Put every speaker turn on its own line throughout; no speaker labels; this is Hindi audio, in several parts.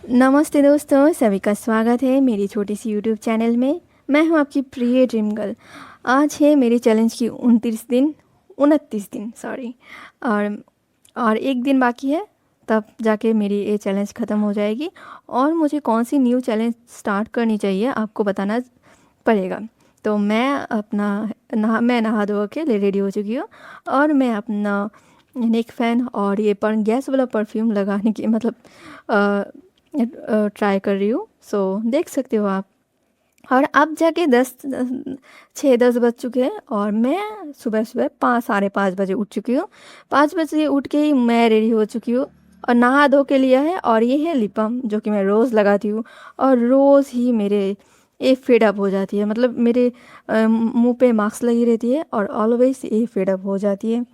नमस्ते दोस्तों, सभी का स्वागत है मेरी छोटी सी यूट्यूब चैनल में। मैं हूं आपकी प्रिय ड्रीम गर्ल। आज है मेरे चैलेंज की 29 दिन सॉरी। और और एक दिन बाकी है, तब जाके मेरी ये चैलेंज ख़त्म हो जाएगी। और मुझे कौन सी न्यू चैलेंज स्टार्ट करनी चाहिए आपको बताना पड़ेगा। तो मैं नहा धो के रेडी हो चुकी हूँ। और मैं अपना नेक फ़ैन और ये पर गैस वाला परफ्यूम लगाने की मतलब ट्राई कर रही हूँ। सो देख सकते हो आप। और अब जाके 6-10 बज चुके हैं और मैं सुबह सुबह 5 साढ़े 5 बजे उठ चुकी हूँ। 5 बजे उठ के ही मैं रेडी हो चुकी हूँ और नहा धो के लिया है। और ये है लिप बाम जो कि मैं रोज़ लगाती हूँ। और रोज़ ही मेरे ये फेड अप हो जाती है, मतलब मेरे मुंह पे मास्क लगी रहती है और ऑलवेज ये फेड अप हो जाती है।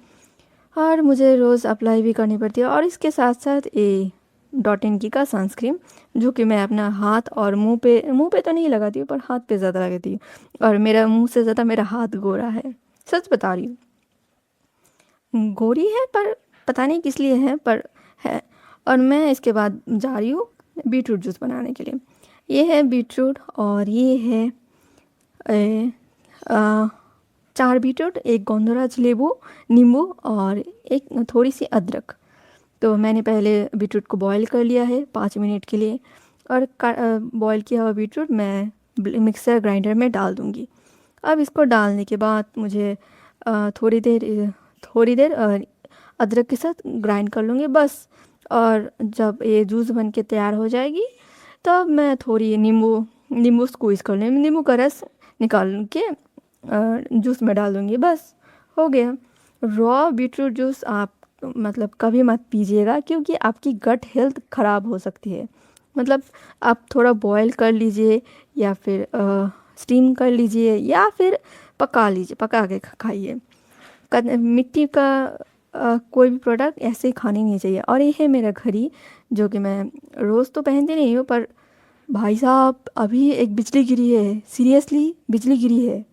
और मुझे रोज़ अप्लाई भी करनी पड़ती है। और इसके साथ साथ ये डॉट इन की का सनस्क्रीन जो कि मैं अपना हाथ और मुंह पे तो नहीं लगाती हूँ, पर हाथ पे ज़्यादा लगाती हूँ। और मेरा मुंह से ज़्यादा मेरा हाथ गोरा है, सच बता रही हूँ। गोरी है पर पता नहीं किस लिए है, पर है। और मैं इसके बाद जा रही हूँ बीटरूट जूस बनाने के लिए। ये है बीटरूट और ये है ए, आ, 4 बीटरूट, एक गोंदराज लेबू, नींबू और एक थोड़ी सी अदरक। तो मैंने पहले बीटरूट को बॉईल कर लिया है 5 मिनट के लिए। और बॉईल किया हुआ बीटरूट मैं मिक्सर ग्राइंडर में डाल दूँगी। अब इसको डालने के बाद मुझे थोड़ी देर अदरक के साथ ग्राइंड कर लूँगी बस। और जब ये जूस बन के तैयार हो जाएगी तब मैं थोड़ी नींबू नींबू स्क्वीज़ कर लूँगी, नींबू का रस निकाल के जूस में डाल दूँगी, बस हो गया। रॉ बीटरूट जूस आप मतलब कभी मत पीजिएगा, क्योंकि आपकी गट हेल्थ ख़राब हो सकती है। मतलब आप थोड़ा बॉयल कर लीजिए या फिर स्टीम कर लीजिए या फिर पका लीजिए, पका के खाइए। मिट्टी का कोई भी प्रोडक्ट ऐसे ही खानी नहीं चाहिए। और ये है मेरा घड़ी जो कि मैं रोज़ तो पहनती नहीं हूँ, पर भाई साहब अभी एक बिजली गिरी है, सीरियसली बिजली गिरी है।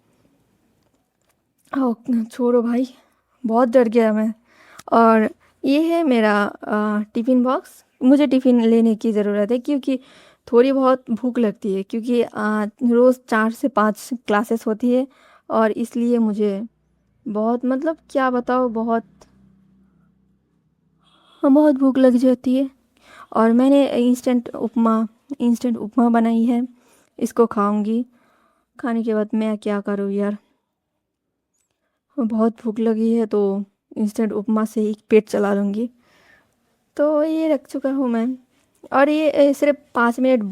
ओ छोड़ो भाई, बहुत डर गया मैं। और ये है मेरा टिफ़िन बॉक्स। मुझे टिफ़िन लेने की ज़रूरत है क्योंकि थोड़ी बहुत भूख लगती है, क्योंकि रोज़ 4 से 5 क्लासेस होती है। और इसलिए मुझे बहुत मतलब क्या बताओ, बहुत बहुत भूख लग जाती है। और मैंने इंस्टेंट उपमा बनाई है, इसको खाऊंगी। खाने के बाद मैं क्या करूँ यार, बहुत भूख लगी है तो इंस्टेंट उपमा से ही पेट चला लूँगी। तो ये रख चुका हूँ मैं। और ये सिर्फ 5 मिनट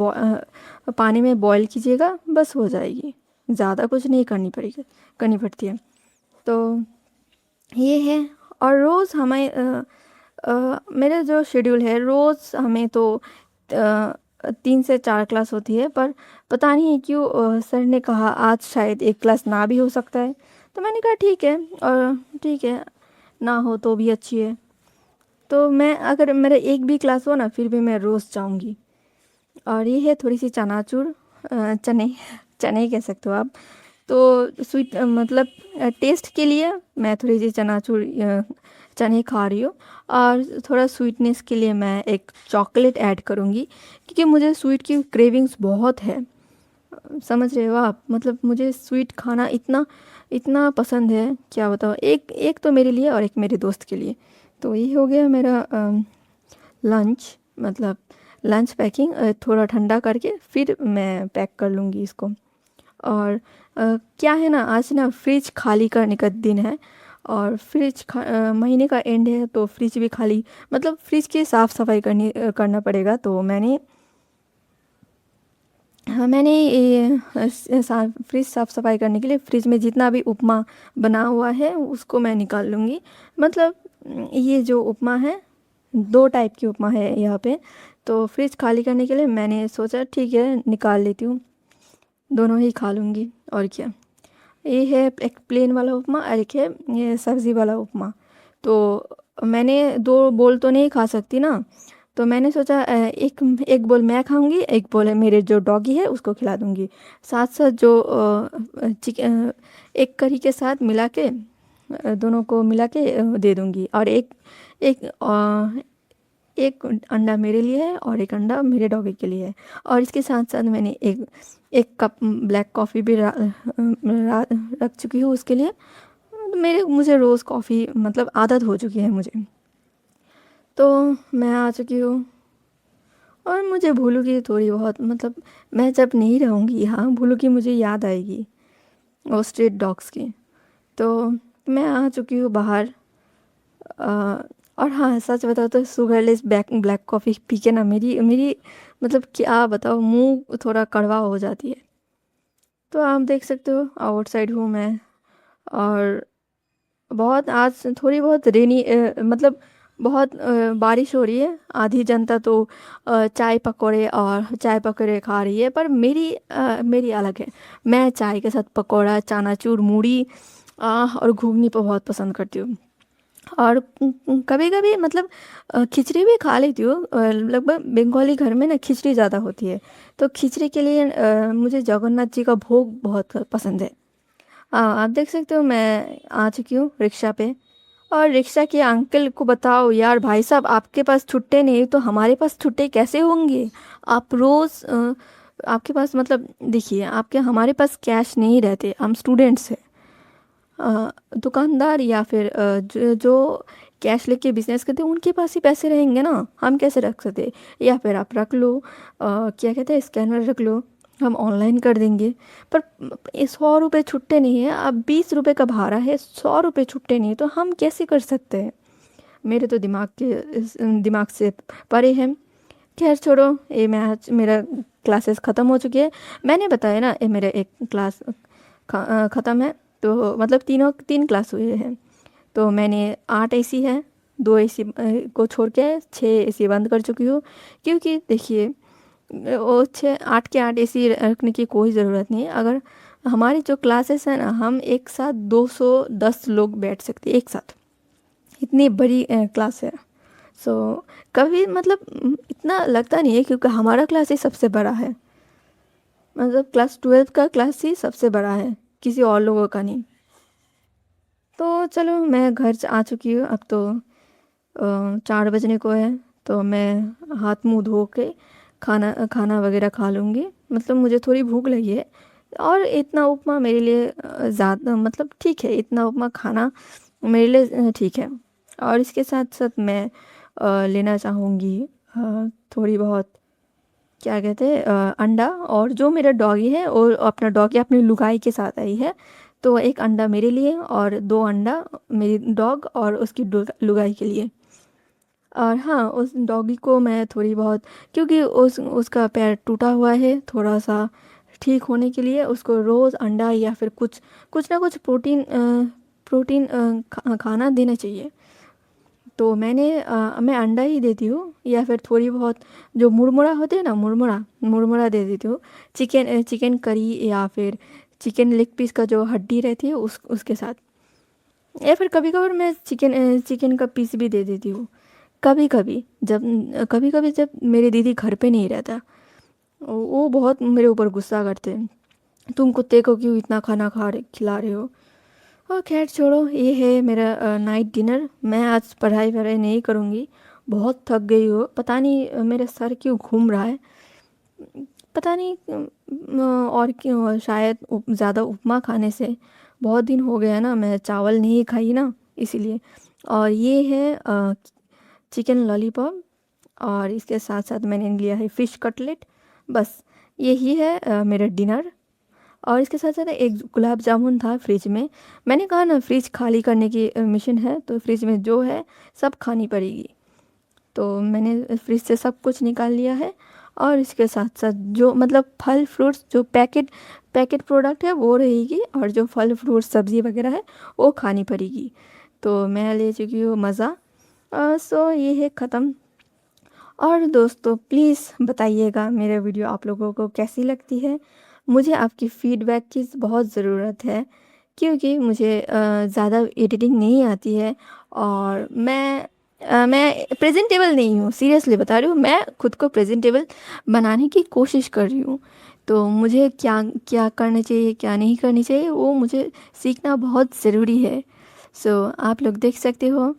पानी में बॉईल कीजिएगा, बस हो जाएगी। ज़्यादा कुछ नहीं करनी पड़ती है। तो ये है। और रोज़ मेरा जो शेड्यूल है, रोज़ हमें तो 3 से 4 क्लास होती है, पर पता नहीं क्यों सर ने कहा आज शायद एक क्लास ना भी हो सकता है। तो मैंने कहा ठीक है, और ठीक है, ना हो तो भी अच्छी है। तो मैं अगर मेरा एक भी क्लास हो ना, फिर भी मैं रोज़ जाऊंगी। और ये है थोड़ी सी चनाचूर, चने चने कह सकते हो आप। तो स्वीट मतलब टेस्ट के लिए मैं थोड़ी सी चनाचूर चने खा रही हूँ। और थोड़ा स्वीटनेस के लिए मैं एक चॉकलेट ऐड करूँगी, क्योंकि मुझे स्वीट की क्रेविंग्स बहुत है। समझ रहे हो आप, मतलब मुझे स्वीट खाना इतना इतना पसंद है, क्या बताओ। एक एक तो मेरे लिए और एक मेरे दोस्त के लिए। तो ये हो गया मेरा लंच, मतलब लंच पैकिंग। थोड़ा ठंडा करके फिर मैं पैक कर लूँगी इसको। और क्या है ना, आज ना फ्रिज खाली करने का दिन है। और महीने का एंड है तो फ्रिज भी खाली, मतलब फ्रिज की साफ़ सफाई करना पड़ेगा। तो मैंने ये फ्रिज साफ़ सफाई करने के लिए फ्रिज में जितना भी उपमा बना हुआ है उसको मैं निकाल लूँगी। मतलब ये जो उपमा है, 2 टाइप की उपमा है यहाँ पे। तो फ्रिज खाली करने के लिए मैंने सोचा ठीक है निकाल लेती हूँ, दोनों ही खा लूँगी और क्या। ये है एक प्लेन वाला उपमा और एक है ये सब्ज़ी वाला उपमा। तो मैंने 2 बोल तो नहीं खा सकती ना। तो मैंने सोचा एक एक बोल मैं खाऊंगी, एक बोल है मेरे जो डॉगी है उसको खिला दूंगी। साथ साथ जो एक करी के साथ मिला के दोनों को मिला के दे दूंगी। और एक एक एक अंडा मेरे लिए है और एक अंडा मेरे डॉगी के लिए है। और इसके साथ साथ मैंने एक एक कप ब्लैक कॉफ़ी भी रख चुकी हूँ उसके लिए। मुझे रोज़ कॉफ़ी मतलब आदत हो चुकी है मुझे। तो मैं आ चुकी हूँ और मुझे भूलू की थोड़ी बहुत मतलब मैं जब नहीं रहूँगी यहाँ, भूलू की मुझे याद आएगी और स्ट्रीट डॉग्स की। तो मैं आ चुकी हूँ बाहर। अ, और हाँ, सच बताओ तो शुगरलेस ब्लैक कॉफ़ी पी के ना मेरी मेरी मतलब क्या बताओ, मुंह थोड़ा कड़वा हो जाती है। तो आप देख सकते हो आउटसाइड हूँ मैं। और बहुत आज थोड़ी बहुत रेनी मतलब बहुत बारिश हो रही है। आधी जनता तो चाय पकौड़े खा रही है, पर मेरी अलग है। मैं चाय के साथ पकौड़ा, चनाचूर, मूढ़ी और घुगनी को बहुत पसंद करती हूँ। और कभी कभी मतलब खिचड़ी भी खा लेती हूँ। लगभग बंगाली घर में ना खिचड़ी ज़्यादा होती है। तो खिचड़ी के लिए मुझे जगन्नाथ जी का भोग बहुत पसंद है। आप देख सकते हो मैं आ चुकी हूँ रिक्शा पे। और रिक्शा के अंकल को बताओ यार, भाई साहब आपके पास छुट्टे नहीं तो हमारे पास छुट्टे कैसे होंगे। आप रोज़ आपके पास मतलब देखिए, आपके हमारे पास कैश नहीं रहते, हम स्टूडेंट्स हैं। दुकानदार या फिर जो कैश लेके बिजनेस करते हैं उनके पास ही पैसे रहेंगे ना, हम कैसे रख सकते। या फिर आप रख लो, क्या कहते हैं, स्कैनर रख लो, हम ऑनलाइन कर देंगे। पर 100 रुपये छुट्टे नहीं है, अब 20 रुपये का भाड़ा है, 100 रुपये छुट्टे नहीं है, तो हम कैसे कर सकते हैं। मेरे तो दिमाग से परे है। खैर छोड़ो, ये मैं आज मेरा क्लासेस ख़त्म हो चुकी है। मैंने बताया ना, ये मेरा एक क्लास ख़त्म है। तो मतलब तीन क्लास हुए हैं। तो मैंने 8 AC है, 2 AC को छोड़ के 6 AC बंद कर चुकी हूँ। क्योंकि देखिए, वो 8 के 8 AC रखने की कोई ज़रूरत नहीं है। अगर हमारी जो क्लासेस है ना, हम एक साथ 210 लोग बैठ सकते हैं एक साथ, इतनी बड़ी क्लास है। सो कभी मतलब इतना लगता नहीं है, क्योंकि हमारा क्लास ही सबसे बड़ा है। मतलब क्लास 12 का क्लास ही सबसे बड़ा है, किसी और लोगों का नहीं। तो चलो मैं घर आ चुकी हूँ अब तो। 4 बजने को है। तो मैं हाथ मुंह धो के खाना खाना वगैरह खा लूँगी। मतलब मुझे थोड़ी भूख लगी है। और इतना उपमा मेरे लिए ज़्यादा मतलब ठीक है, इतना उपमा खाना मेरे लिए ठीक है। और इसके साथ साथ मैं लेना चाहूँगी थोड़ी बहुत, क्या कहते हैं, अंडा। और जो मेरा डॉगी है और अपना डॉगी अपनी लुगाई के साथ आई है, तो एक अंडा मेरे लिए और 2 अंडा मेरी डॉग और उसकी लुगाई के लिए। और हाँ, उस डॉगी को मैं थोड़ी बहुत, क्योंकि उसका पैर टूटा हुआ है थोड़ा सा, ठीक होने के लिए उसको रोज़ अंडा या फिर कुछ कुछ ना कुछ प्रोटीन खाना देना चाहिए। तो मैं अंडा ही देती हूँ, या फिर थोड़ी बहुत जो मुरमुरा होते हैं ना, मुरमुरा मुरमुरा दे देती हूँ। चिकन करी या फिर चिकन लेग पीस का जो हड्डी रहती है उसके साथ। या फिर कभी कभार मैं चिकन का पीस भी दे देती हूँ। कभी कभी जब मेरे दीदी घर पे नहीं रहता, वो बहुत मेरे ऊपर गुस्सा करते हैं, तुम कुत्ते को क्यों इतना खाना खिला रहे हो। और खैर छोड़ो, ये है मेरा नाइट डिनर। मैं आज पढ़ाई वढ़ाई नहीं करूँगी, बहुत थक गई हो। पता नहीं मेरा सर क्यों घूम रहा है, पता नहीं और क्यों, शायद ज़्यादा उपमा खाने से। बहुत दिन हो गया ना, मैं चावल नहीं खाई ना, इसीलिए। और ये है चिकन लॉलीपॉप। और इसके साथ साथ मैंने लिया है फ़िश कटलेट। बस यही है मेरा डिनर। और इसके साथ साथ एक गुलाब जामुन था फ्रिज में। मैंने कहा ना, फ्रिज खाली करने की मिशन है, तो फ्रिज में जो है सब खानी पड़ेगी। तो मैंने फ्रिज से सब कुछ निकाल लिया है। और इसके साथ साथ जो मतलब फल फ्रूट्स, जो पैकेट प्रोडक्ट है वो रहेगी, और जो फल फ्रूट सब्ज़ी वगैरह है वो खानी पड़ेगी। तो मैं ले चुकी हूँ मज़ा। सो ये है ख़त्म। और दोस्तों प्लीज़ बताइएगा मेरा वीडियो आप लोगों को कैसी लगती है। मुझे आपकी फ़ीडबैक की बहुत ज़रूरत है, क्योंकि मुझे ज़्यादा एडिटिंग नहीं आती है। और मैं प्रेजेंटेबल नहीं हूँ, सीरियसली बता रही हूँ, मैं खुद को प्रेजेंटेबल बनाने की कोशिश कर रही हूँ। तो मुझे क्या क्या करना चाहिए, क्या नहीं करनी चाहिए, वो मुझे सीखना बहुत ज़रूरी है। सो आप लोग देख सकते हो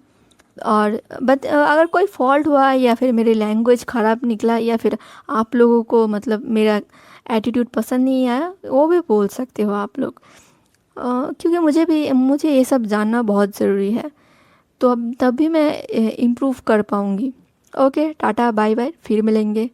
और बट अगर कोई फॉल्ट हुआ या फिर मेरी लैंग्वेज ख़राब निकला या फिर आप लोगों को मतलब मेरा एटीट्यूड पसंद नहीं आया, वो भी बोल सकते हो आप लोग। क्योंकि मुझे ये सब जानना बहुत ज़रूरी है, तो अब तब भी मैं इम्प्रूव कर पाऊँगी। ओके, टाटा बाय बाय, फिर मिलेंगे।